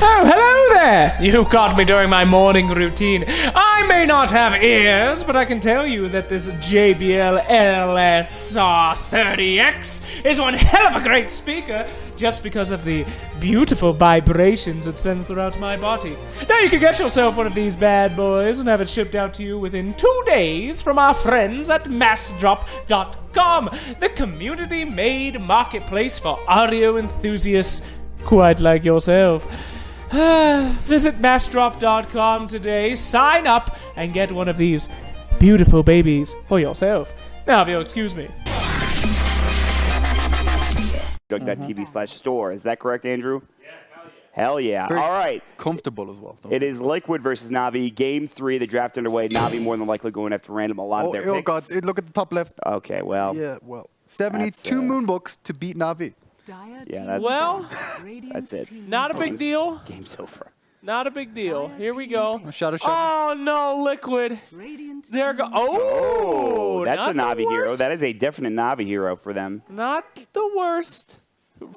Oh, hello there! You caught me during my morning routine. I may not have ears, but I can tell you that this JBL LSR30X is one hell of a great speaker just because of the beautiful vibrations it sends throughout my body. Now you can get yourself one of these bad boys and have it shipped out to you within 2 days from our friends at massdrop.com, the community-made marketplace for audio enthusiasts quite like yourself. Visit massdrop.com today, sign up, and get one of these beautiful babies for yourself. Now, if you'll excuse me. moonducktv/store. Is that correct, Andrew? Yes, hell yeah. Very All right. comfortable as well. It is Liquid versus Navi. Game 3, the draft underway. Navi more than likely going after random a lot of their picks. God, look at the top left. Okay, well. Yeah, well. 72 moonbooks to beat Navi. Yeah, that's, that's it. Not a big deal. Game's over. Not a big deal. Here we go. Shadow. Oh, no, Liquid. There go. Oh, That's a not the Navi hero. worst. That is a definite Navi hero for them. Not the worst.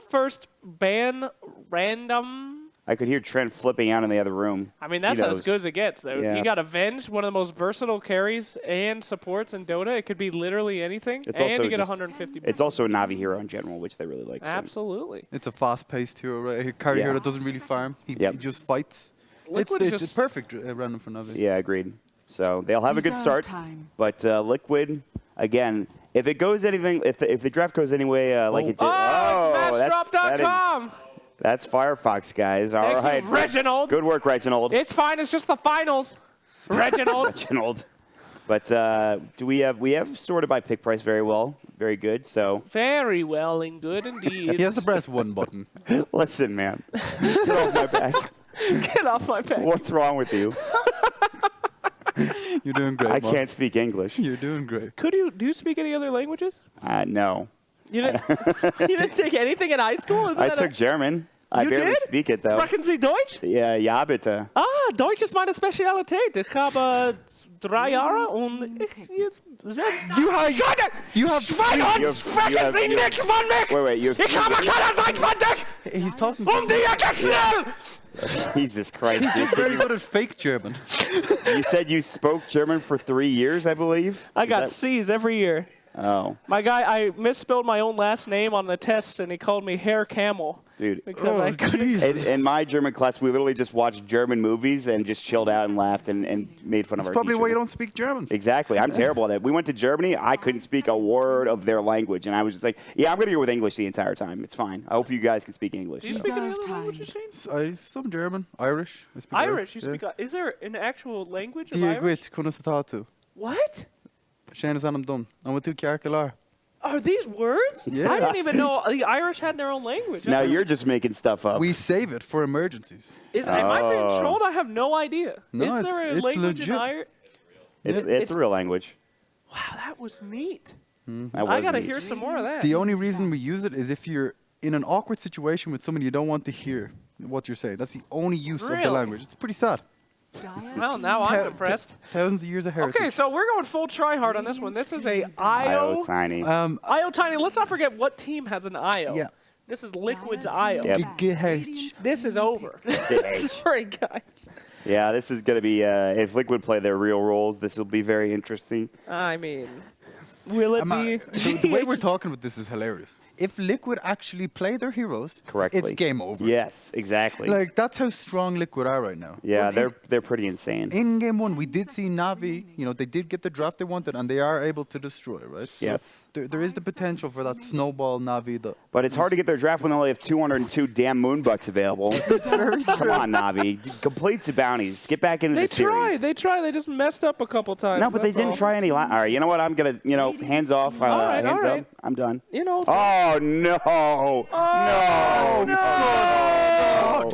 First ban random. I could hear Trent flipping out in the other room. I mean, that's He as knows. good as it gets, though. Yeah. You got Avenged, one of the most versatile carries and supports in Dota. It could be literally anything. It's and also you get just- 150. It's also a Navi hero in general, which they really like. So. Absolutely. It's a fast-paced hero, right? A carry hero that doesn't really farm. He just fights. Liquid It's just perfect random for Navi. Yeah, agreed. So they'll have a good start. But Liquid, again, if it goes anything, if the draft goes anyway like it did. It's matchdrop.com. That's Firefox, guys. All Thank right. you, Reginald. Good work, Reginald. It's fine. It's just the finals. Reginald. Reginald. But we have sorted by pick price very well. Very good. So Very well and good indeed. He has to press one button. listen, man. Get off my back. Get off my back. What's wrong with you? You're doing great, I Mark. can't speak English. You're doing great. Do you speak any other languages? No. You didn't, you didn't take anything in high school? I took German. I You barely did? speak it, though. Sprechen Sie Deutsch? Ja, bitte. Deutsch ist meine Spezialität. Ich habe 3 Jahre und ich jetzt 6. You have Schweinhund, sprechen Sie nicht von mich! Wait, you Ich habe keine Zeit von dich! He's talking. Die Ecke schnell! Jesus Christ. He's very good at fake German. You said you spoke German for 3 years, I believe? I got C's every year. Oh. My guy, I misspelled my own last name on the test, and he called me Herr Camel. Dude. Because I couldn't. In my German class, we literally just watched German movies and just chilled out and laughed and made fun of our Probably teacher. why you don't speak German. Exactly. I'm terrible at it. We went to Germany. I couldn't speak a word of their language. And I was just like, yeah, I'm going to go with English the entire time. It's fine. I hope you guys can speak English. Do you speak any other languages, Shane? Some German, Irish. I speak Irish. You yeah. speak. Is there an actual language of Dia Irish? gwit, kunna sa tatu. What? Shane is anam done. And with two Kiarkalar. Are these words? Yes. I didn't even know the Irish had their own language. Now you're just making stuff up. We save it for emergencies. Am I being trolled? I have no idea. No, is there a it's language in legit. Irish? It's a real language. Wow, that was neat. That I was gotta neat. hear some more of that. The only reason we use it is if you're in an awkward situation with someone you don't want to hear what you're saying. That's the only use of Really? the language. It's pretty sad. Well, now I'm impressed. Thousands of years of heritage. Okay, so we're going full try-hard on this one. This is a IO. Tiny. IO Tiny. Let's not forget what team has an IO. Yeah. This is Liquid's IO. Yep. This is over. Sorry, guys. Yeah, this is going to be, if Liquid play their real roles, this will be very interesting. I mean, will it be? So the way we're talking about this is hilarious. If Liquid actually play their heroes Correctly. it's game over. Yes, exactly. Like, that's how strong Liquid are right now. Yeah, Well, they're pretty insane. in game one, we did see Navi, they did get the draft they wanted, and they are able to destroy, right? So Yes. there is the potential for that snowball Navi. But it's hard to get their draft when they only have 202 damn Moonbucks available. Come on, Navi. Complete the bounties. Get back into They the series. tried. They just messed up a couple times. No, but they that's didn't all. try any. All right, you know what? I'm going to, hands off. right, hands all right. up. I'm done. You know. Oh, no. Oh, No.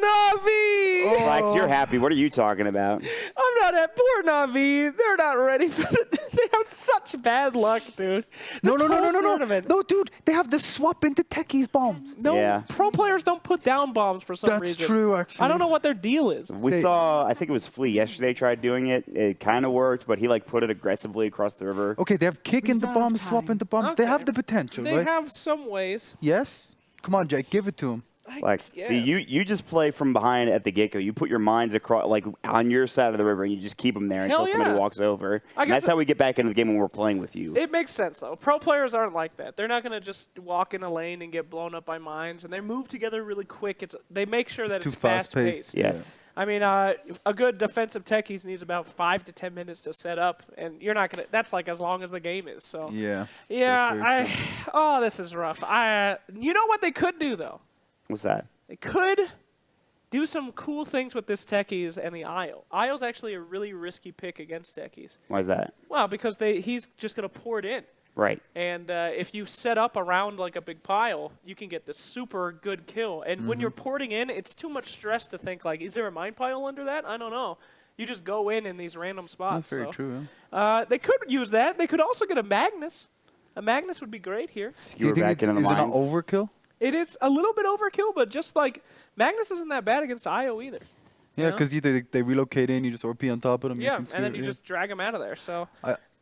Navi! Flex, you're happy. What are you talking about? I'm not at poor Navi. They're not ready for it. They have such bad luck, dude. No, This no, no, whole no, no, no. tournament- No, dude, they have the swap into Techies bombs. No, Yeah. pro players don't put down bombs for some That's reason. true, actually. I don't know what their deal is. We They- saw, I think it was Flea yesterday tried doing it. It kind of worked, but he put it aggressively across the river. Okay, they have kick into bombs, swap into bombs. They Okay. have the potential, They right? have some ways. Yes? Come on, Jake, give it to him. Flex. See, you just play from behind at the get-go. You put your mines across, like on your side of the river, and you just keep them there until somebody walks over. And that's how we get back into the game when we're playing with you. It makes sense, though. Pro players aren't like that. They're not going to just walk in a lane and get blown up by mines, and they move together really quick. They make sure that it's fast-paced. Yes. I mean, a good defensive techies needs about 5 to 10 minutes to set up, and you're not gonna. That's like as long as the game is. So yeah. Oh, this is rough. You know what they could do though? What's that? They could do some cool things with this techies and the Isle. Isle's actually a really risky pick against techies. Why is that? Well, because he's just gonna pour it in. Right. And if you set up around like a big pile, you can get this super good kill. And when you're porting in, it's too much stress to think like, is there a mine pile under that? I don't know. You just go in these random spots. That's very true. They could use that. They could also get a Magnus. A Magnus would be great here. Skewer back into the mines. Is it not overkill? It is a little bit overkill, but just like Magnus isn't that bad against IO either. Yeah, because they relocate in, you just RP on top of them. Yeah, and then you just drag them out of there. So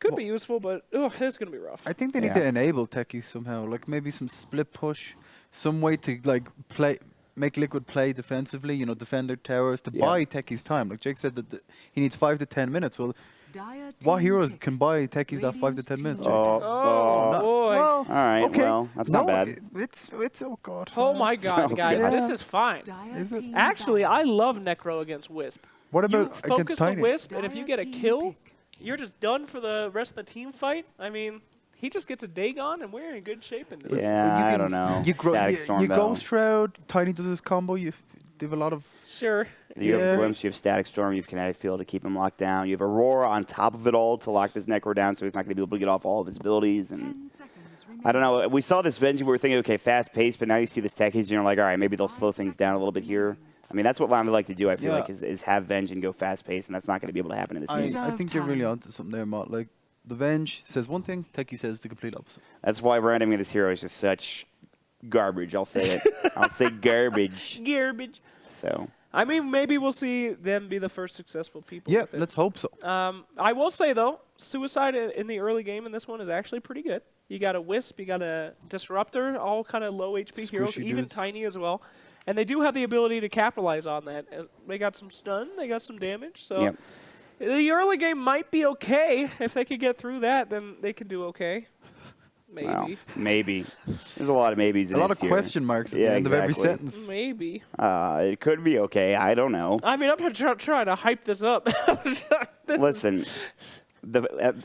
could be useful, but it's going to be rough. I think they need to enable techies somehow, like maybe some split push, some way to like make Liquid play defensively, defend their towers, to buy techies time. Like Jake said that he needs 5 to 10 minutes. Well, what heroes can buy techies that 5 to 10 minutes? Jake? Boy. All right, okay. well, that's not bad. It's oh god. Oh my god, guys, this is fine. Is it? Actually, I love Necro against Wisp. What You about focus against the Tiny? Wisp, and if you get a kill, you're just done for the rest of the team fight. I mean, he just gets a Dagon, and we're in good shape in this. Yeah, I don't know. Static Storm, you though. Ghost Shroud, Tiny does this combo, you have a lot of... Sure. You have Glimpse, you have Static Storm, you have Kinetic Field to keep him locked down. You have Aurora on top of it all to lock this Necro down so he's not going to be able to get off all of his abilities. And I don't know. We saw this Venge, we were thinking, okay, fast pace, but now you see this Techies, and you're like, all right, maybe they'll slow things down a little bit here. I mean, that's what Lime would like to do, I feel like, is have Venge and go fast pace, and that's not going to be able to happen in this game. I think you're really onto something there, Mott. Like, the Venge says one thing, Techie says the complete opposite. That's why randoming this hero is just such garbage. I'll say it. I'll say garbage. Garbage. So... I mean, maybe we'll see them be the first successful people. Yeah, with it. let's hope so. I will say, though, Suicide in the early game in this one is actually pretty good. You got a Wisp, you got a Disruptor, all kind of low HP heroes, Squishy even dudes. Tiny as well. And they do have the ability to capitalize on that. They got some stun, they got some damage. So the early game might be okay. If they could get through that, then they can do okay. Maybe. Well, maybe. There's a lot of maybes in A lot of here. question marks at the end of every sentence. Maybe. It could be okay. I don't know. I mean, I'm not trying to hype this up. Listen,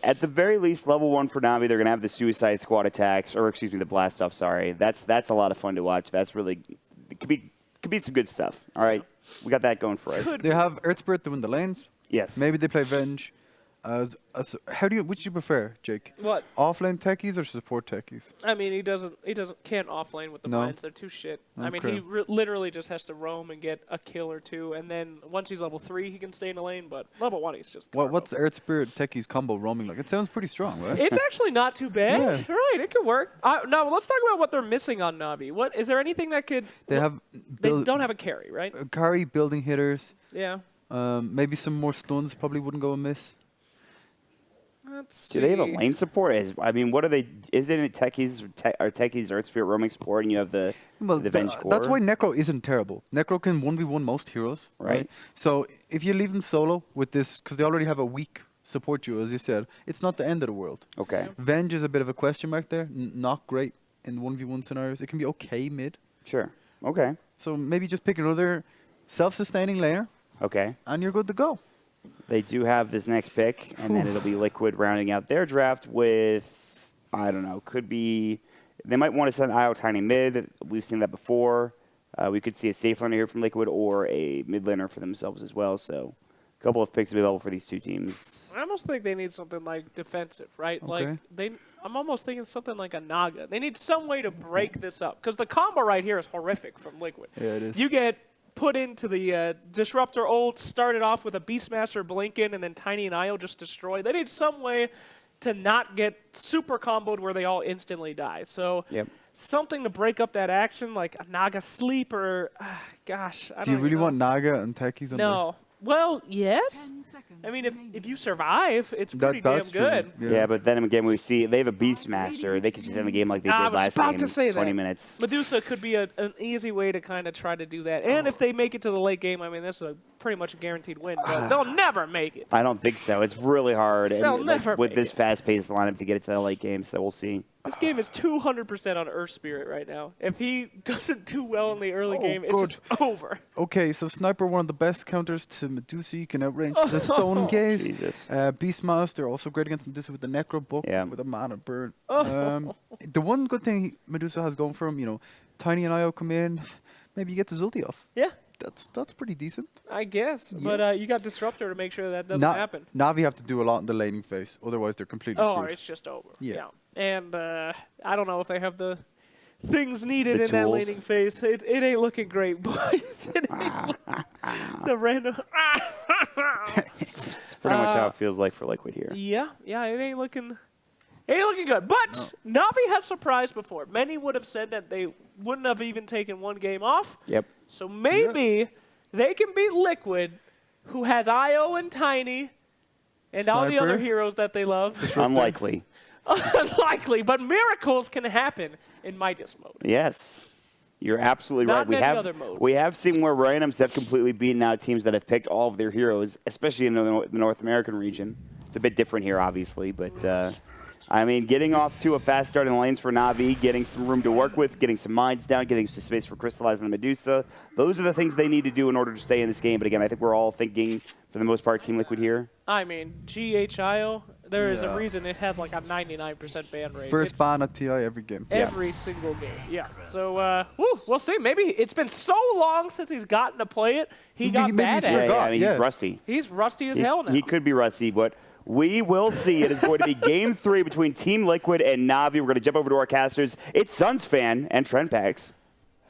at the very least, level 1 for Navi, they're going to have the Suicide Squad attacks, or excuse me, the Blast Off, sorry. That's a lot of fun to watch. That's really, it could be some good stuff. All right? We got that going for us. They have Earth Spirit to win the lanes. Yes. Maybe they play Venge. Which do you prefer, Jake? What? Offlane techies or support techies? I mean, he can't offlane with the mines. They're too shit. I mean, he literally just has to roam and get a kill or two, and then once he's level 3, he can stay in the lane. But level 1, he's just. What's Earth Spirit techies combo roaming like? It sounds pretty strong, right? It's actually not too bad. Yeah. Right, it could work. Now let's talk about what they're missing on Navi. What is there anything that could? They have. They don't have a carry, right? Carry building hitters. Yeah. Maybe some more stuns probably wouldn't go amiss. Do they have a lane support? I mean, what are they? Isn't it Techies Earth Spirit roaming support, and you have the Venge Core? That's why Necro isn't terrible. Necro can 1v1 most heroes, right? So if you leave them solo with this, because they already have a weak support duo, as you said, it's not the end of the world. Okay. Venge is a bit of a question mark there. Not great in 1v1 scenarios. It can be okay mid. Sure. Okay. So maybe just pick another self-sustaining laner. Okay. And you're good to go. They do have this next pick, and then it'll be Liquid rounding out their draft with, I don't know, could be, they might want to send IO Tiny mid. We've seen that before. We could see a safe laner here from Liquid or a mid laner for themselves as well. So a couple of picks available for these two teams. I almost think they need something like defensive, right? Okay. Like I'm almost thinking something like a Naga. They need some way to break this up because the combo right here is horrific from Liquid. Yeah, it is. You get put into the Disruptor ult, started off with a Beastmaster Blinken, and then Tiny and Io just destroy. They need some way to not get super comboed where they all instantly die. So something to break up that action, like a Naga sleep or, gosh. Do you really want Naga and techies on No. Well, yes. I mean, if you survive, it's pretty damn That's true. good. Yeah, but then again, we see they have a Beastmaster. They can just end the game like they I did was last about game, to say 20 that. minutes. Medusa could be an easy way to kind of try to do that. And if they make it to the late game, I mean, this is pretty much a guaranteed win. But they'll never make it. I don't think so. It's really hard They'll never with make this it. fast-paced lineup to get it to the late game, so we'll see. This game is 200% on Earth Spirit right now. If he doesn't do well in the early game, it's good. just over. Okay, so Sniper, one of the best counters to Medusa. You can outrange the Stone Gaze. Jesus. Beastmaster, also great against Medusa with the Necro Book, Yeah. with a Mana Burn. The one good thing Medusa has going for him, you know, Tiny and Io come in, maybe you get his ulti off. Yeah, That's pretty decent. I guess. But you got Disruptor to make sure that doesn't happen. Navi have to do a lot in the laning phase, otherwise they're completely Oh, screwed. it's just over. Yeah. And I don't know if they have the things needed The in that tools. laning phase. It ain't looking great, boys. It ain't the random. It's pretty much how it feels like for Liquid here. Yeah, it ain't looking good. But Navi has surprised before. Many would have said that they wouldn't have even taken one game off. Yep. So maybe they can beat Liquid, who has IO and Tiny, and all the other Sniper. heroes that they love. Unlikely. Unlikely, but miracles can happen in Midas mode. Yes. You're absolutely Not right. in any other mode. We have seen where randoms have completely beaten out teams that have picked all of their heroes, especially in the North American region. It's a bit different here, obviously, but I mean, getting off to a fast start in the lanes for Navi, getting some room to work with, getting some mines down, getting some space for Crystallizing the Medusa. Those are the things they need to do in order to stay in this game. But again, I think we're all thinking, for the most part, Team Liquid here. I mean, GHIO, there is a reason it has like a 99% ban rate. First It's ban at TI every game. every single game. Yeah. So, we'll see. Maybe it's been so long since he's gotten to play it, he got maybe bad he's at it. Yeah, I mean, Yeah. he's rusty. He's rusty as hell now. He could be rusty, but we will see. It is going to be Game 3 between Team Liquid and Navi. We're going to jump over to our casters. It's Suns fan and Trent Pax.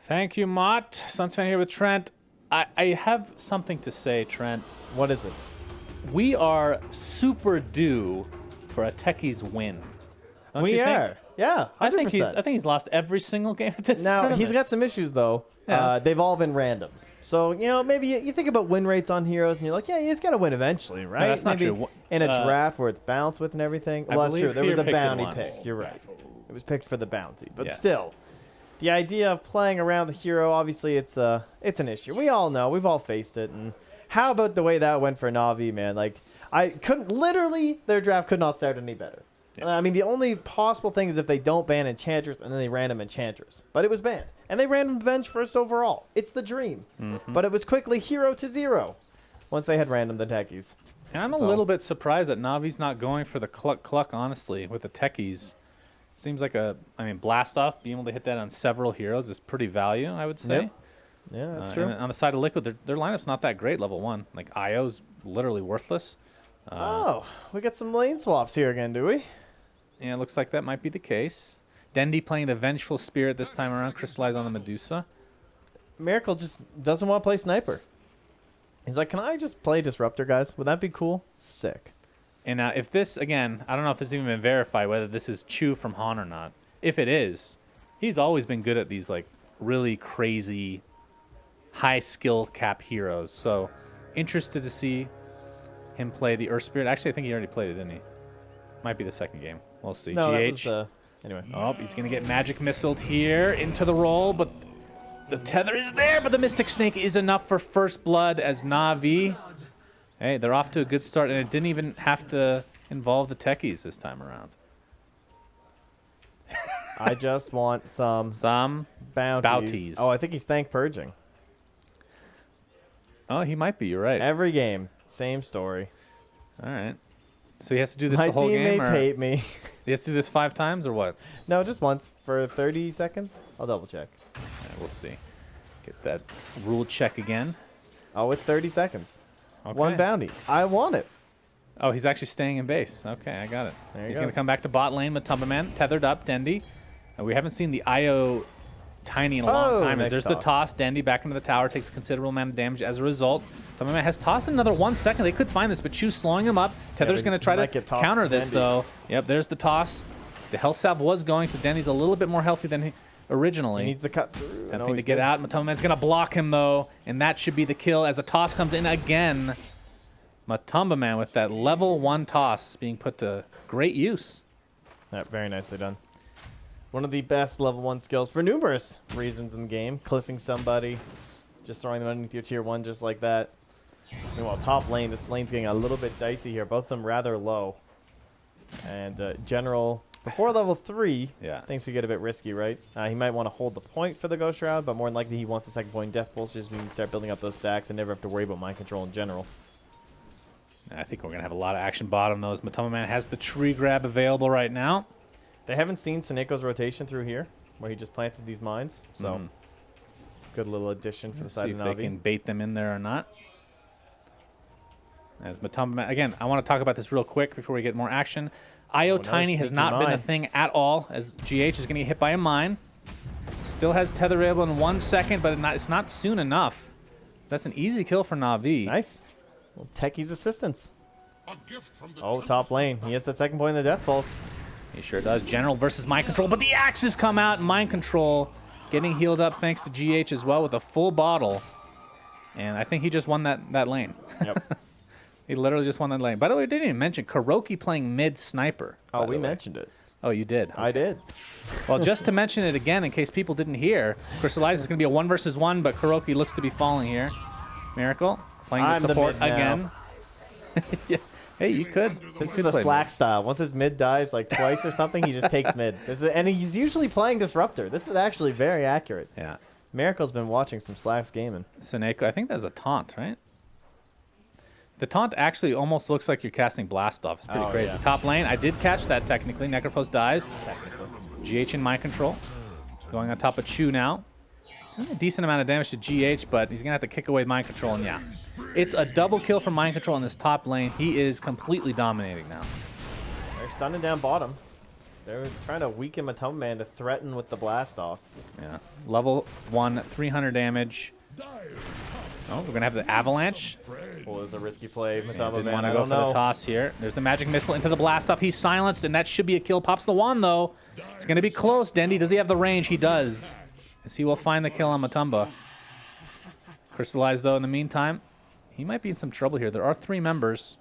Thank you, Mott. Suns fan here with Trent. I have something to say, Trent. What is it? We are super due for a Techies win. Don't We you are. think? Yeah, 100%. I think he's lost every single game at this Now, tournament. he's got some issues, though. Yes. They've all been randoms. So, you know, maybe you think about win rates on heroes, and you're like, yeah, he's got to win eventually, right? that's not maybe true. in a draft where it's balanced with and everything. I Well, that's believe true. There was Fear a picked it bounty once. pick. You're right. It was picked for the bounty. But Yes. still, the idea of playing around the hero, obviously, it's an issue. We all know. We've all faced it. And how about the way that went for Navi, man? Like, their draft could not start any better. I mean, the only possible thing is if they don't ban Enchantress and then they random Enchantress. But it was banned. And they random Venge first overall. It's the dream. But it was quickly 0-0 once they had random the techies. And I'm a So- little bit surprised that Navi's not going for the cluck, honestly, with the Techies. Seems like Blast Off, being able to hit that on several heroes is pretty value, I would say. Yeah, that's And true. on the side of Liquid, their lineup's not that great, level 1. Like, IO's literally worthless. Oh, we got some lane swaps here again, do we? Yeah, it looks like that might be the case. Dendy playing the Vengeful Spirit this time around, crystallized on the Medusa. Miracle just doesn't want to play Sniper. He's like, can I just play Disruptor, guys? Would that be cool? Sick. And if this, again, I don't know if it's even been verified whether this is Chu from Han or not. If it is, he's always been good at these, like, really crazy, high skill cap heroes. So, interested to see him play the Earth Spirit. Actually, I think he already played it, didn't he? Might be the second game. We'll see. No, GH. that was, anyway. Oh, he's going to get magic missiled here into the roll, but the tether is there, but the Mystic Snake is enough for first blood as Navi. Hey, they're off to a good start, and it didn't even have to involve the techies this time around. I just want some Some bounties. Oh, I think he's thank purging. Oh, he might be. You're right. Every game, same story. All right. So he has to do this My the whole game, teammates or hate me. he has to do this 5 times, or what? No, just once for 30 seconds. I'll double check. All right, we'll see. Get that rule check again. Oh, it's 30 seconds. Okay. One bounty. I want it. Oh, he's actually staying in base. Okay, I got it. There he He's going goes. to come back to bot lane with Tumbaman, tethered up, Dendy. We haven't seen the IO Tiny in a long Oh, time. nice There's the toss. toss. Dendy back into the tower, takes a considerable amount of damage as a result. Tumbaman has tossed in another 1 second. They could find this, but Chu slowing him up. Tether's but going to he try might to get tossed counter to this, Dendy. though. Yep, there's the toss. The health salve was going, so Dendy's a little bit more healthy than originally. He needs the cut through. Attempting to get out. Matumba Man's going to block him, though, and that should be the kill as a toss comes in again. Matumba Man with that level 1 toss being put to great use. Yeah, very nicely done. One of the best level 1 skills for numerous reasons in the game. Cliffing somebody, just throwing them underneath your tier 1 just like that. Meanwhile, top lane, this lane's getting a little bit dicey here. Both of them rather low. And General, before level 3, things could get a bit risky, right? He might want to hold the point for the Ghost Shroud, but more than likely he wants the second point Death Pulse, just means start building up those stacks and never have to worry about mind control in general. I think we're going to have a lot of action bottom, though, as Matumba Man has the tree grab available right now. They haven't seen Saneko's rotation through here, where he just planted these mines. So, good little addition for the side of Navi. See if they can bait them in there or not. As Matumba Man, again, I want to talk about this real quick before we get more action. IO Tiny has not been a thing at all, as GH is going to get hit by a mine. Still has tether able in 1 second, but it's not soon enough. That's an easy kill for Navi. Nice. Well, Techie's assistance. Oh, top lane. He has the second point in the Death Pulse. He sure does. General versus Mind Control, but the axes come out. Mind Control getting healed up thanks to GH as well with a full bottle. And I think he just won that lane. Yep. He literally just won that lane. By the way, we didn't even mention Kuroki playing mid sniper. Oh, we mentioned it. Oh, you did? Okay. I did. Well, just to mention it again in case people didn't hear, Crystallize is going to be a 1 versus 1, but Kuroki looks to be falling here. Miracle playing the support again. Yeah. Hey, you could. This is the Slack style. Once his mid dies like twice or something, he just takes mid. And he's usually playing Disruptor. This is actually very accurate. Yeah. Miracle's been watching some Slack's gaming. Saneko, I think that's a taunt, right? The taunt actually almost looks like you're casting Blast Off. It's pretty crazy. Yeah. Top lane, I did catch that technically. Necrophos dies. GH in Mind Control. Going on top of Chu now. A decent amount of damage to GH, but he's going to have to kick away Mind Control, and yeah. It's a double kill for Mind Control in this top lane. He is completely dominating now. They're stunning down bottom. They're trying to weaken Matumba Man to threaten with the Blast Off. Yeah. Level 1, 300 damage. Oh, we're going to have the Avalanche. Well, is a risky play. Matumba Man, want to go for the toss here. There's the Magic Missile into the Blast Off. He's silenced, and that should be a kill. Pops the wand, though. It's going to be close. Dendy, does he have the range? He does. As he will find the kill on Matumba. Crystallize, though, in the meantime. He might be in some trouble here. There are 3 members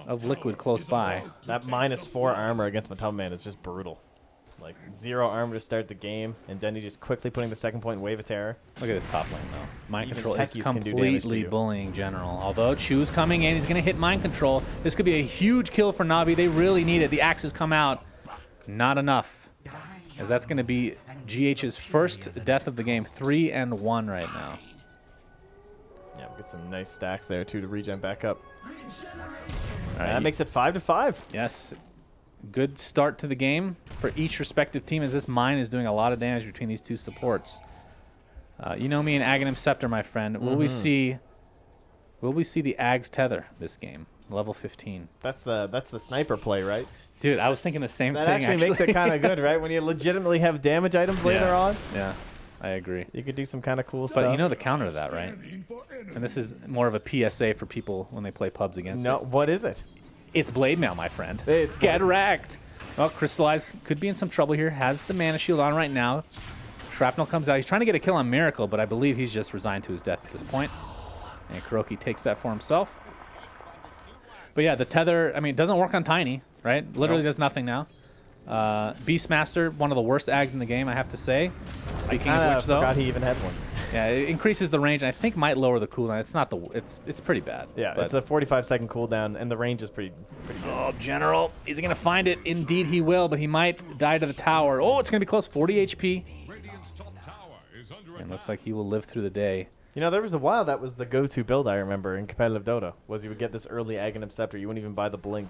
of Liquid close by. That -4 armor against Matumba Man is just brutal. Like, 0 armor to start the game, and Dendy just quickly putting the second point in Wave of Terror. Look at this top lane, though. Mind Even Control is Techies can do damage to completely you. bullying General. Although Chu's coming in, he's going to hit Mind Control. This could be a huge kill for Navi. They really need it. The axes come out. Not enough. As that's going to be GH's first death of the game. 3-1 right now. Yeah, we'll get some nice stacks there, too, to regen back up. All right, That makes it 5-5. Yes. Good start to the game for each respective team, as this mine is doing a lot of damage between these 2 supports. You know me and Aghanim Scepter, my friend. Will we see the Ag's Tether this game? Level 15. That's the sniper play, right? Dude, I was thinking the same That thing, actually makes it kind of good, right? When you legitimately have damage items later on. Yeah, I agree. You could do some kind of cool stuff. But you know the counter to that, right? And this is more of a PSA for people when they play pubs against No, it. what is it? It's Blade Mail, my friend. It's Get Blade. wrecked. Well, Crystallize could be in some trouble here. Has the Mana Shield on right now. Shrapnel comes out. He's trying to get a kill on Miracle, but I believe he's just resigned to his death at this point. And Kuroki takes that for himself. But yeah, the tether, I mean, it doesn't work on Tiny, right? Literally does nothing now. Beastmaster, one of the worst ags in the game, I have to say. Speaking of which, though, forgot he even had one. yeah, it increases the range, and I think might lower the cooldown. It's not the, it's pretty bad. Yeah, but it's a 45-second cooldown, and the range is pretty good. Oh, General, is he going to find it? Indeed he will, but he might die to the tower. Oh, it's going to be close, 40 HP. And looks like he will live through the day. You know, there was a while that was the go-to build, I remember, in competitive Dota, was you would get this early Aghanim Scepter. You wouldn't even buy the Blink.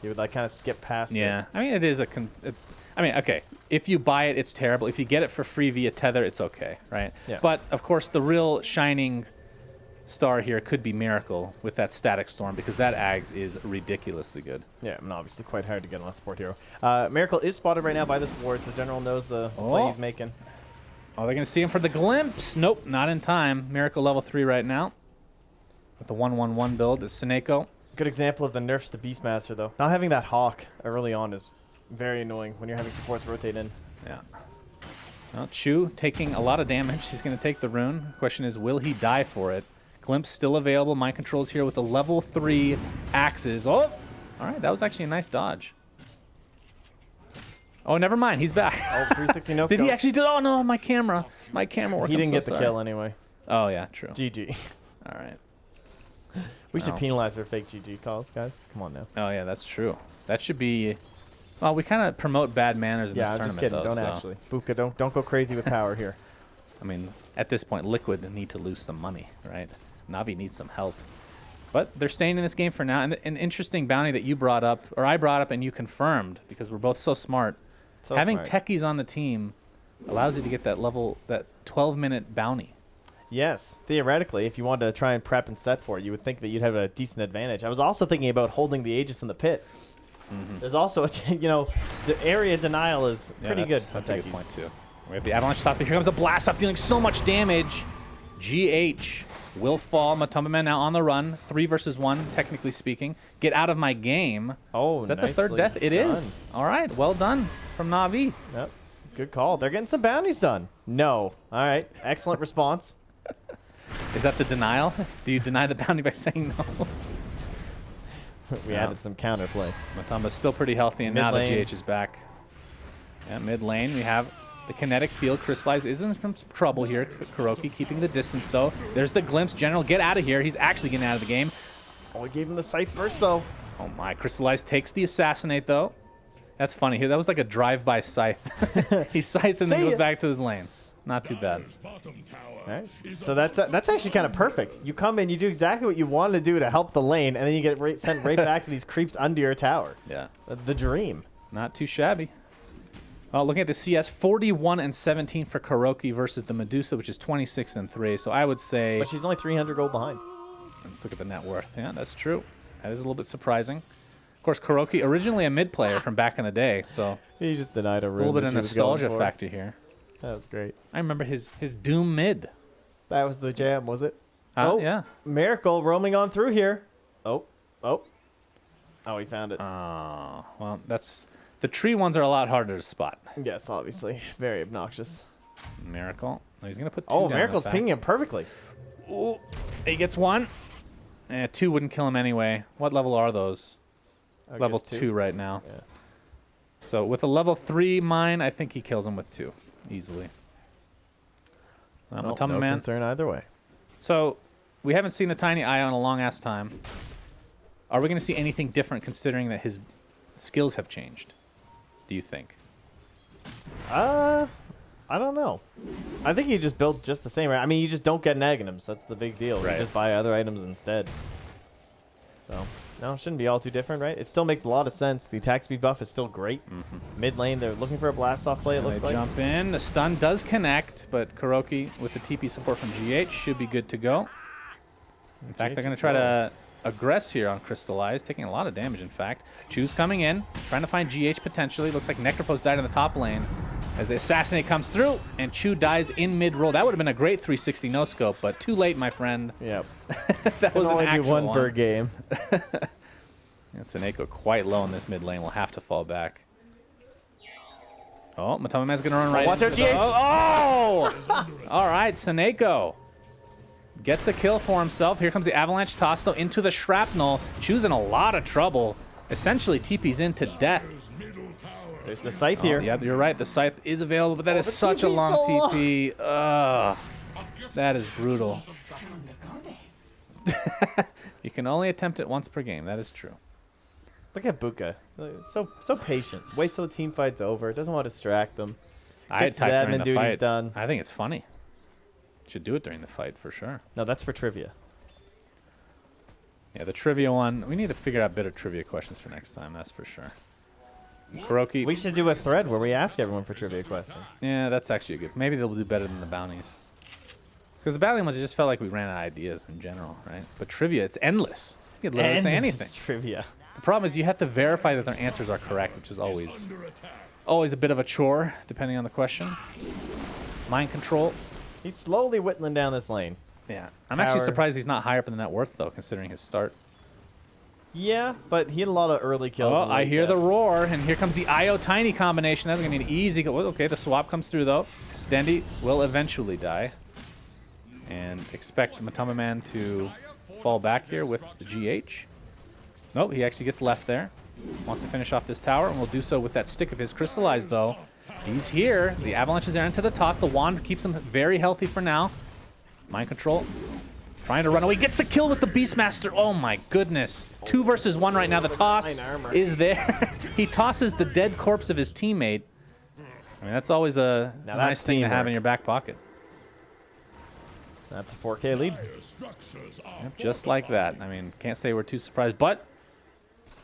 You would, like, kind of skip past it. Yeah, I mean, it is I mean, okay, if you buy it, it's terrible. If you get it for free via Tether, it's okay, right? Yeah. But, of course, the real shining star here could be Miracle with that Static Storm, because that Ags is ridiculously good. Yeah, and obviously quite hard to get on a support hero. Miracle is spotted right now by this ward, so General knows the play he's making. Oh, they're going to see him for the glimpse. Nope, not in time. Miracle level 3 right now. With the 1-1-1 build is Saneko. Good example of the nerfs to Beastmaster, though. Not having that Hawk early on is very annoying when you're having supports rotate in. Yeah. Well, Chu taking a lot of damage. He's going to take the rune. Question is, will he die for it? Glimpse still available. Mind controls here with the level 3 axes. Oh, all right. That was actually a nice dodge. Oh, never mind. He's back. Oh, 360 no Did he scope. actually do? Oh no, my camera. My camera worked. He didn't I'm get so the sorry. kill anyway. Oh yeah, true. GG. All right. We should Wow. penalize for fake GG calls, guys. Come on now. Oh yeah, that's true. That should be. Well, we kind of promote bad manners in Yeah, this I'm just tournament, kidding. though. Don't so, actually. Buka, don't go crazy with power here. I mean, at this point, Liquid need to lose some money, right? Navi needs some help. But they're staying in this game for now. And an interesting bounty that you brought up, or I brought up, and you confirmed because we're both so smart. So Having smart. techies on the team allows you to get that 12-minute bounty. Yes, theoretically, if you wanted to try and prep and set for it, you would think that you'd have a decent advantage. I was also thinking about holding the Aegis in the pit. There's also, the area denial is pretty good. That's a good point, too. We have the Avalanche toss, but here comes a blast off, dealing so much damage. GH will fall. Matumbaman now on the run. 3 versus 1, technically speaking. Get out of my game. Oh, Is that the third nicely death? It is. done. All right, well done from Navi. Yep. Good call. They're getting some bounties done. No. All right. Excellent response. Is that the denial? Do you deny the bounty by saying no? We No. added some counterplay. Matumba's still pretty healthy, and now the Mid lane. GH is back. Yeah, mid lane, we have the kinetic field. Crystallize is in some trouble here. Kuroki keeping the distance, though. There's the glimpse. General, get out of here. He's actually getting out of the game. Oh, we gave him the scythe first, though. Oh my, Crystallize takes the assassinate, though. That's funny. That was like a drive-by scythe. He scythes and then See goes ya. back to his lane. Not too bad. All right. So that's actually kind of perfect. You come in, you do exactly what you want to do to help the lane, and then you get sent right back to these creeps under your tower. Yeah, The dream. not too shabby. Oh, looking at the CS, 41 and 17 for Kuroki versus the Medusa, which is 26 and 3. So I would say, But she's only 300 gold behind. let's look at the net worth. Yeah, that's true. That is a little bit surprising. Of course, Kuroki, originally a mid player from back in the day, so He just denied a a rune. little bit that of she was going nostalgia for. factor here. That was great. I remember his Doom mid. That was the jam, was it? Oh. Yeah. Miracle roaming on through here. Oh. Oh, he found it. Well, that's the tree ones are a lot harder to spot. Yes, obviously. Very obnoxious. Miracle. Oh, he's gonna put 2 Oh, down, in Miracle's fact. pinging him perfectly. Ooh, he gets 1. 2 wouldn't kill him anyway. What level are those? I Level guess 2 right now. Yeah. So with a level 3 mine, I think he kills him with 2 easily. Well, No, Matuma no Man. concern either way. So we haven't seen the tiny eye in a long ass time. Are we going to see anything different considering that his skills have changed? Do you think? I don't know. I think you just built just the same. I mean, you just don't get negatives. That's the big deal. Right. You just buy other items instead. So, no, it shouldn't be all too different, right? It still makes a lot of sense. The attack speed buff is still great. Mid lane, they're looking for a blast off play, it So looks they like. jump in. The stun does connect, but Kuroki with the TP support from GH should be good to go. In fact, they're going to try to aggress here on Crystallize, taking a lot of damage, in fact. Chu's coming in, trying to find GH potentially. Looks like Necropose died in the top lane as the Assassinate comes through, and Chu dies in mid-roll. That would have been a great 360 no-scope, but too late, my friend. Yep. That was an only do actual one per game. And Seneko quite low in this mid lane. Will have to fall back. Oh, Matoma Man's going to run right watch into out, the- GH. Oh! All right, Seneko gets a kill for himself. Here comes the Avalanche toss, though, into the Shrapnel. Chu's in a lot of trouble. Essentially, TP's into death. There's the scythe here. Yeah, you're right. The Scythe is available, but that is the such a TP's long so long. TP. Ugh. That is brutal. You can only attempt it once per game. That is true. Look at Buka. So patient. Waits till the team fight's over. Doesn't want to distract them. I Gets typed the during admin the duties fight. done. I think it's funny. Should do it during the fight for sure. No, that's for trivia. Yeah, the trivia one. We need to figure out better trivia questions for next time. That's for sure. Kuroki. We should do a thread where we ask everyone for trivia questions. Yeah, that's actually a good. Maybe they'll do better than the bounties. Because the bounty ones, it just felt like we ran out of ideas in general, right? But trivia, it's endless. You could literally say Endless anything. Trivia. The problem is you have to verify that their answers are correct, which is always a bit of a chore, depending on the question. Mind control. He's slowly whittling down this lane. Yeah. I'm actually Power. surprised he's not higher up in the net worth, though, considering his start. Yeah, but he had a lot of early kills. Oh, and I late hear the deaths. roar, and here comes the IO Tiny combination. That's going to be an easy go. Okay, the swap comes through, though. Dendy will eventually die. And expect Matama Man to fall back here with the GH. Nope, he actually gets left there. Wants to finish off this tower, and will do so with that stick of his. Crystallized, though. He's here. The Avalanche is there into the toss. The Wand keeps him very healthy for now. Mind control. Trying to run away. Gets the kill with the Beastmaster. Oh, my goodness. 2 versus 1 right now. The toss is there. He tosses the dead corpse of his teammate. I mean, that's always a nice thing to have in your back pocket. That's a 4K lead. Yep, just like that. I mean, can't say we're too surprised. But,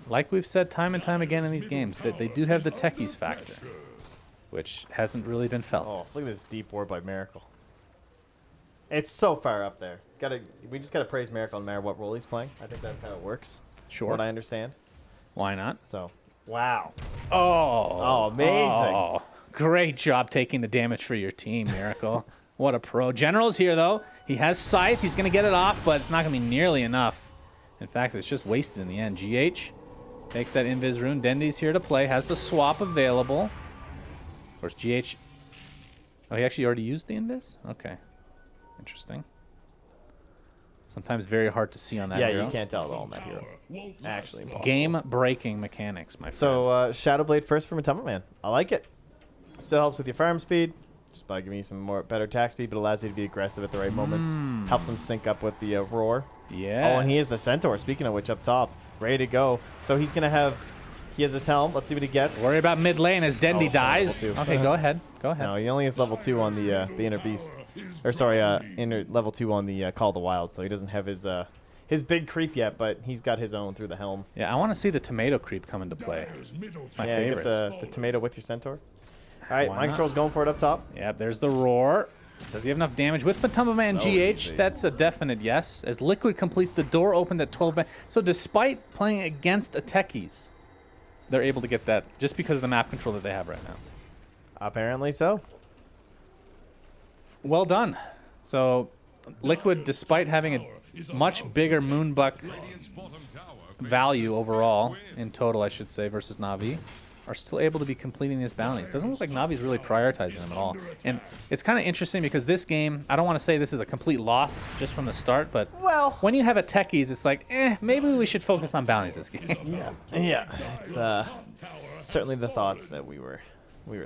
like we've said time and time again in these games, that they do have the techies factor, which hasn't really been felt. Oh, look at this deep ward by Miracle. It's so far up there. We just gotta praise Miracle no matter what role he's playing. I think that's how it works. Sure. What I understand. Why not? So, wow. Oh, amazing. Oh, great job taking the damage for your team, Miracle. What a pro. General's here, though. He has Scythe. He's going to get it off, but it's not going to be nearly enough. In fact, it's just wasted in the end. GH takes that Invis rune. Dendy's here to play. Has the swap available. Of course, GH... Oh, he actually already used the Invis? Okay. Interesting. Sometimes very hard to see on that hero. Yeah, you can't tell at all on that hero. Actually impossible. Game-breaking mechanics, my friend. So, Shadow Blade first from Atomic Man. I like it. Still helps with your farm speed. Just by giving you some better attack speed, but allows you to be aggressive at the right moments. Helps him sync up with the roar. Yeah. Oh, and he is the Centaur, speaking of which, up top. Ready to go. So he's going to have... He has his helm. Let's see what he gets. Worry about mid lane as Dendy dies. level 2. Okay, go ahead. Go ahead. No, he only has level 2 on the Inner Beast. Or sorry, level 2 on the Call of the Wild, so he doesn't have his big creep yet, but he's got his own through the helm. Yeah, I want to see the tomato creep come into play. It's my favorite. You get the tomato with your Centaur. All right, Why Mind not? Control's going for it up top. Yep, there's the roar. Does he have enough damage with Matama Man So GH? easy. That's a definite yes. As Liquid completes the door opened at 12. So despite playing against a techies, they're able to get that just because of the map control that they have right now. Apparently so. Well done. So Liquid, despite having a much bigger Moonbuck value overall, in total I should say, versus Navi, are still able to be completing these bounties. Doesn't look like Navi's really prioritizing them at all. And it's kind of interesting because this game, I don't want to say this is a complete loss just from the start, but Well, when you have a techies, it's like, maybe we should focus on bounties this game. yeah, it's certainly the thoughts that we were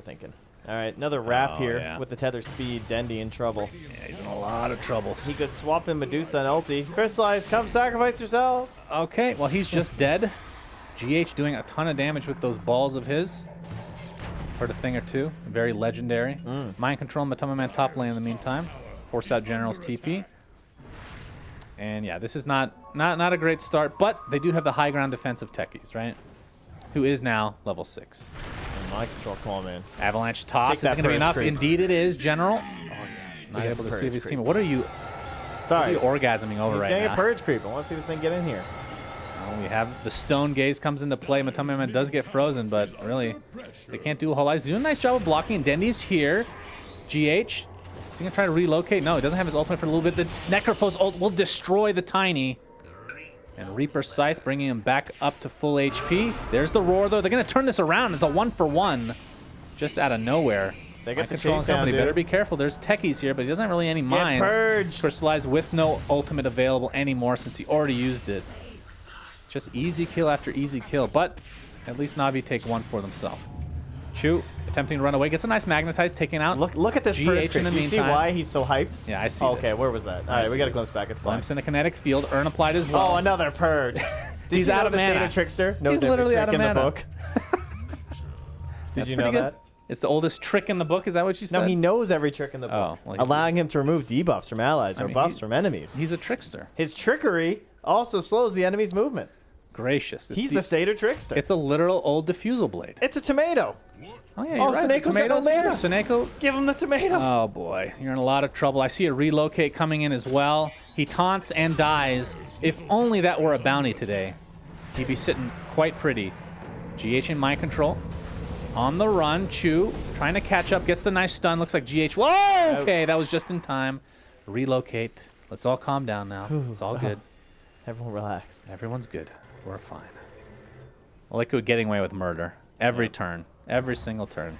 thinking. All right, another wrap here yeah. with the tether speed. Dendy in trouble. Yeah, he's in a lot of troubles. He could swap in Medusa and ulti. Crystallize, come sacrifice yourself. Okay, well, he's just dead. GH doing a ton of damage with those balls of his. Heard a thing or two. Very legendary. Mind control Matama Man top lane in the meantime. Force out General's TP. And yeah, this is not a great start, but they do have the high ground defense of techies, right? Who is now level 6. And Mind Control, come on, man. Avalanche toss is that going to be purge enough. creep. Indeed it is, General. Not Yeah, able to purge save his creep. team. What are you Sorry, orgasming over he's right getting now? a purge creep. I want to see this thing get in here. We have the Stone Gaze comes into play. Matama Man does get frozen, but really, they can't do a whole lot. He's doing a nice job of blocking, and Dendy's here. GH, is he going to try to relocate? No, he doesn't have his ultimate for a little bit. The Necrophos ult will destroy the Tiny. And Reaper Scythe bringing him back up to full HP. There's the roar, though. They're going to turn this around. It's a 1-for-1 just out of nowhere. They get Mind the Control chase and down, company dude. better be careful. There's techies here, but he doesn't have really any mines. purged. Crystallized with no ultimate available anymore since he already used it. Just easy kill after easy kill, but at least Navi take one for themselves. Chu attempting to run away, gets a nice magnetize, taking out. Look at this GH purge creep. in the Do you see meantime. why he's so hyped? Yeah, I see. Okay, this. where was that? All right, we got a glimpse back. It's fine. Glimpse in a kinetic field. Urn applied as well. Oh, another purge. Did He's you out know of the mana. Seder Trickster knows He's every literally trick out of in the mana. book? Did you know Pretty good. that? It's the oldest trick in the book. Is that what you said? No, he knows every trick in the book, Oh, well, he's- allowing him to remove debuffs from allies I or mean, buffs he- from enemies. He's a trickster. His trickery also slows the enemy's movement. Gracious. He's the Seder Trickster. It's a literal old diffusal blade. It's a tomato. Oh yeah, Oh, you're right. Seneco's got no Tomatoes. mana. Seneko. Give him the tomato. Oh boy, you're in a lot of trouble. I see a relocate coming in as well. He taunts and dies. If only that were a bounty today, he'd be sitting quite pretty. GH in mind control. On the run, Chu trying to catch up, gets the nice stun. Looks like GH. Whoa! Okay, that was just in time. Relocate. Let's all calm down now. It's all good. Everyone relax. Everyone's good. We're fine. Liquid getting away with murder every turn, every single turn.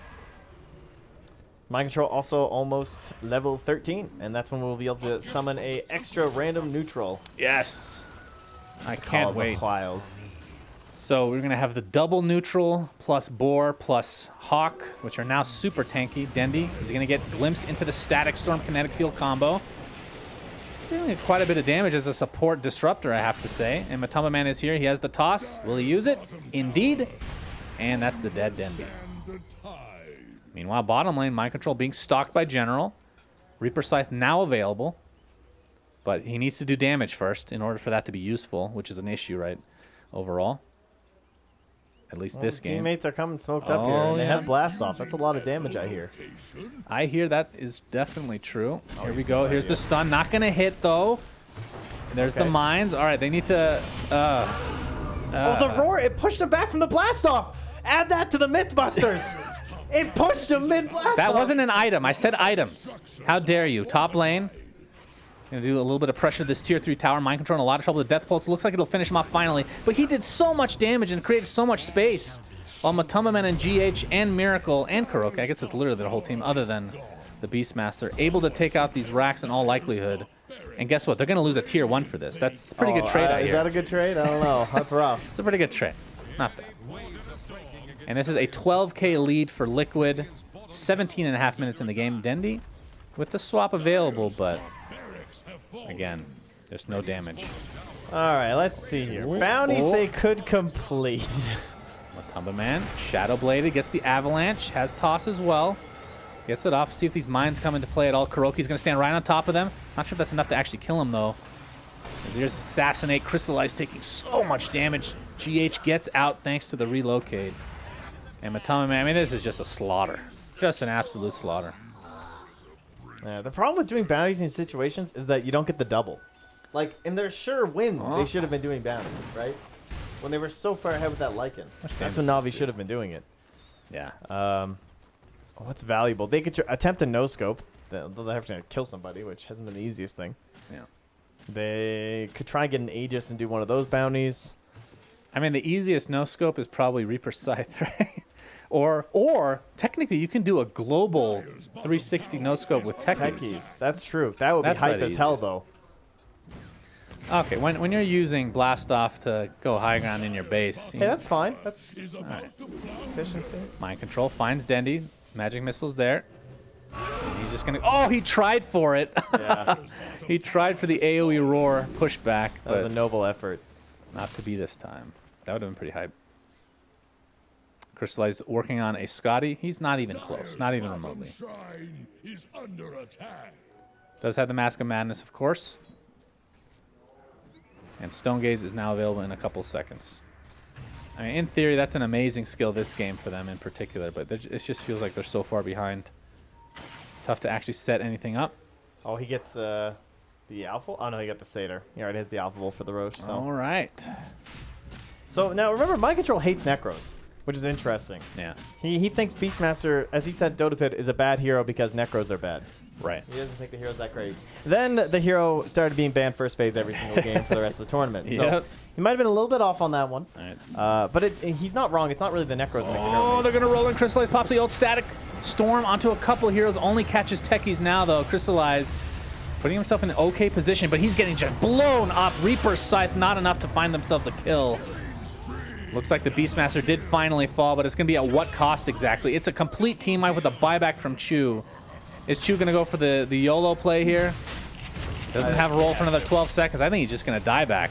Mind Control also almost level 13, and that's when we'll be able to summon a extra random neutral. Yes. I Call can't of the wait. Wild. So we're going to have the double neutral plus Boar plus Hawk, which are now super tanky. Dendy is going to get glimpse into the Static Storm Kinetic Field combo. Doing quite a bit of damage as a support disruptor, I have to say. And Matamba Man is here. He has the toss. Will he use it? Indeed. And that's the dead Dendy. Meanwhile, bottom lane, Mind Control being stalked by General. Reaper Scythe now available. But he needs to do damage first in order for that to be useful, which is an issue, right, overall. At least this game. Teammates are coming smoked up here, and they have blast off. That's a lot of damage, I hear. I hear that is definitely true. Here we go. Here's the stun. Not going to hit, though. There's the mines. All right, they need to... oh, the roar! It pushed him back from the blast off! Add that to the Mythbusters! It pushed him mid-blast off! That wasn't an item. I said items. How dare you? Top lane. Gonna do a little bit of pressure to this tier 3 tower. Mind Control in a lot of trouble with Death Pulse. Looks like it'll finish him off finally. But he did so much damage and created so much space. While Matamba Man and GH and Miracle and Kuroki, I guess it's literally their whole team other than the Beastmaster, able to take out these racks in all likelihood. And guess what? They're gonna lose a tier 1 for this. That's a pretty good trade out Is here. that a good trade? I don't know. That's rough. It's a pretty good trade. Not bad. And this is a 12k lead for Liquid. 17.5 minutes in the game. Dendy with the swap available, but again, there's no damage. All right, let's see here. Bounties they could complete. Matamba Man, Shadow Bladed, gets the Avalanche, has toss as well. Gets it off. See if these mines come into play at all. Kuroki's going to stand right on top of them. Not sure if that's enough to actually kill him, though. As here's Assassinate, Crystallize taking so much damage. GH gets out thanks to the relocate. And Matamba Man, I mean, this is just a slaughter. Just an absolute slaughter. Yeah, the problem with doing bounties in these situations is that you don't get the double. Like, in their sure win, they should have been doing bounties, right? When they were so far ahead with that Lycan. That's when Navi should have been doing it. Yeah. What's valuable? They could attempt a no-scope. They'll have to kill somebody, which hasn't been the easiest thing. Yeah. They could try and get an Aegis and do one of those bounties. I mean, the easiest no-scope is probably Reaper Scythe, right? Or technically, you can do a global 360 no-scope with Techies. That's true. That would be hype as hell, though. Okay, when you're using Blast Off to go high ground in your base... Hey, that's fine. That's right. efficiency. Mind Control finds Dendy. Magic Missile's there. And he's just going to... Oh, he tried for it! Yeah. He tried for the AoE Roar pushback. That was a noble effort. Not to be this time. That would have been pretty hype. Crystallize working on a Scotty. He's not even close. Not even remotely. Does have the Mask of Madness, of course. And Stone Gaze is now available in a couple seconds. I mean, in theory, that's an amazing skill this game for them in particular, but it just feels like they're so far behind. Tough to actually set anything up. Oh, he gets the Alpha? Oh, no, he got the Satyr. He already has the Alpha Wolf for the Roche. So. All right. So, now, remember, Mind Control hates Necros, which is interesting. Yeah. He thinks Beastmaster, as he said, Dotapit is a bad hero because Necros are bad. Right. He doesn't think the hero's that great. Then the hero started being banned first phase every single game for the rest of the tournament. So Yep. he might have been a little bit off on that one. All right. But he's not wrong. It's not really the Necros that make the hero. Oh, they're going to roll in Crystallize. Pops the old Static Storm onto a couple heroes. Only catches Techies now, though. Crystallize putting himself in an okay position, but he's getting just blown up. Reaper Scythe, not enough to find themselves a kill. Looks like the Beastmaster did finally fall, but it's going to be at what cost exactly? It's a complete team wipe with a buyback from Chu. Is Chu going to go for the YOLO play here? Doesn't have a roll for another 12 seconds. I think he's just going to die back.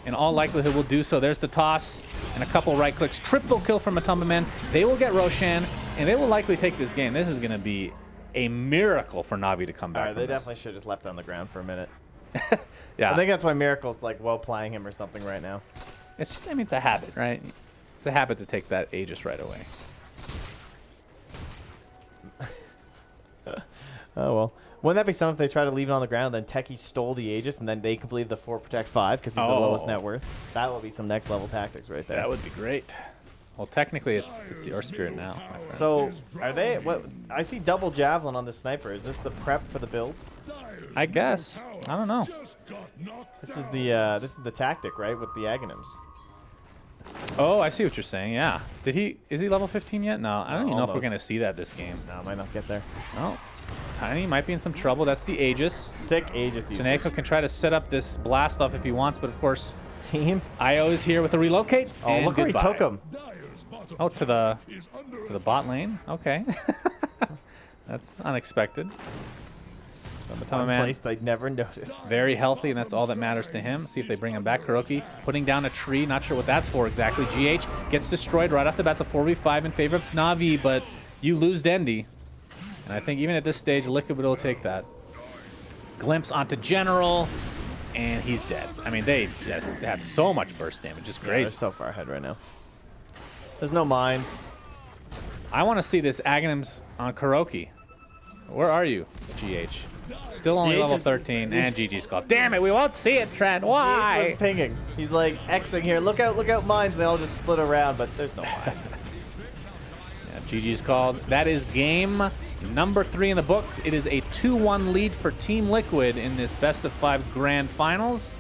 In all likelihood, will do so. There's the toss and a couple right clicks. Triple kill from Matamba Man. They will get Roshan, and they will likely take this game. This is going to be a miracle for Navi to come back. All right, they this. definitely should have just left on the ground for a minute. Yeah. I think that's why Miracle's like well playing him or something right now. I mean, it's a habit, right? It's a habit to take that Aegis right away. Oh, well. Wouldn't that be something if they try to leave it on the ground, then Techie stole the Aegis, and then they completed the 4 Protect 5 because he's the lowest net worth? That would be some next level tactics right there. That would be great. Well, technically, it's the Earth Spirit now, my friend. So, are they... What? I see double Javelin on the Sniper. Is this the prep for the build? I guess. I don't know. This is the tactic, right, with the Aghanims. Oh, I see what you're saying. Yeah. Is he level 15 yet? No, I don't even know if we're almost. going to see that this game. No, might not get there. Oh, Tiny might be in some trouble. That's the Aegis. Sick Aegis usage. Shineko can try to set up this blast off if he wants, but of course, Team. Io is here with a relocate. Oh, and look where he goodbye. took him. Oh, to the bot lane. Okay. That's unexpected. So Matama One Man, place they'd never noticed. very healthy, and that's all that matters to him. See if they bring him back. Kuroki putting down a tree. Not sure what that's for exactly. GH gets destroyed right off the bat. It's a 4v5 in favor of Navi, but you lose Dendi. And I think even at this stage, Liquid will take that. Glimpse onto General, and he's dead. I mean, they just have so much burst damage. Just Yeah, crazy. they're so far ahead right now. There's no mines. I want to see this Aghanims on Kuroki. Where are you, GH? Still only GH level is- 13, and GG's called. Damn it, we won't see it, Trent. He Why? was pinging. He's like Xing here. Look out mines. They all just split around, but there's no mines. Yeah, GG's called. That is game number 3 in the books. It is a 2-1 lead for Team Liquid in this best-of-5 grand finals.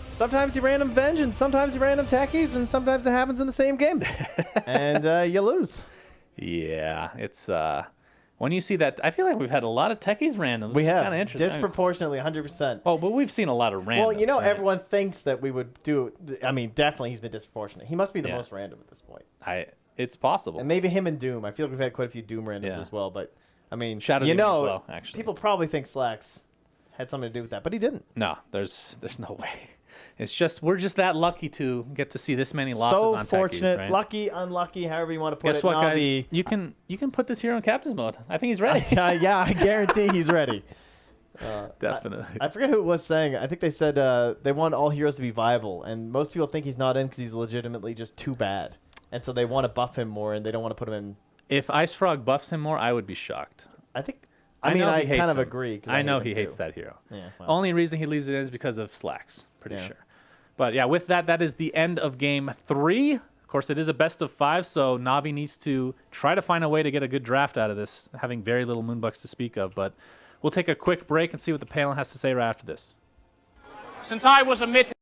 Sometimes you random vengeance, sometimes you random techies, and sometimes it happens in the same game. And you lose. Yeah, it's when you see that, I feel like we've had a lot of techies randoms. We have. Kind of interesting. Disproportionately, 100%. Oh, but we've seen a lot of randoms. Well, you know, right? everyone thinks that we would do. I mean, definitely he's been disproportionate. He must be the Yeah. most random at this point. It's possible. And maybe him and Doom. I feel like we've had quite a few Doom randoms Yeah. as well. But, I mean, Shadow you Demon as know, well, actually. people probably think Slacks had something to do with that, but he didn't. No, there's no way. It's just we're just that lucky to get to see this many losses So on techies, fortunate, right? lucky, unlucky, however you want to put Guess it. what, Navi, guys? You can put this hero in captain's mode. I think he's ready. yeah, I guarantee he's ready. Definitely. I forget who it was saying. I think they said they want all heroes to be viable, and most people think he's not in because he's legitimately just too bad, and so they want to buff him more, and they don't want to put him in. If Ice Frog buffs him more, I would be shocked. I think. I mean, know I he hates kind of him. agree. 'Cause I know hate he him hates too. that hero. Yeah. Well, Only reason he leaves it in is because of Slacks. Pretty Yeah. sure. But yeah, with that, that is the end of game 3. Of course, it is a best of 5, so Navi needs to try to find a way to get a good draft out of this, having very little Moonbucks to speak of. But we'll take a quick break and see what the panel has to say right after this. Since I was omitted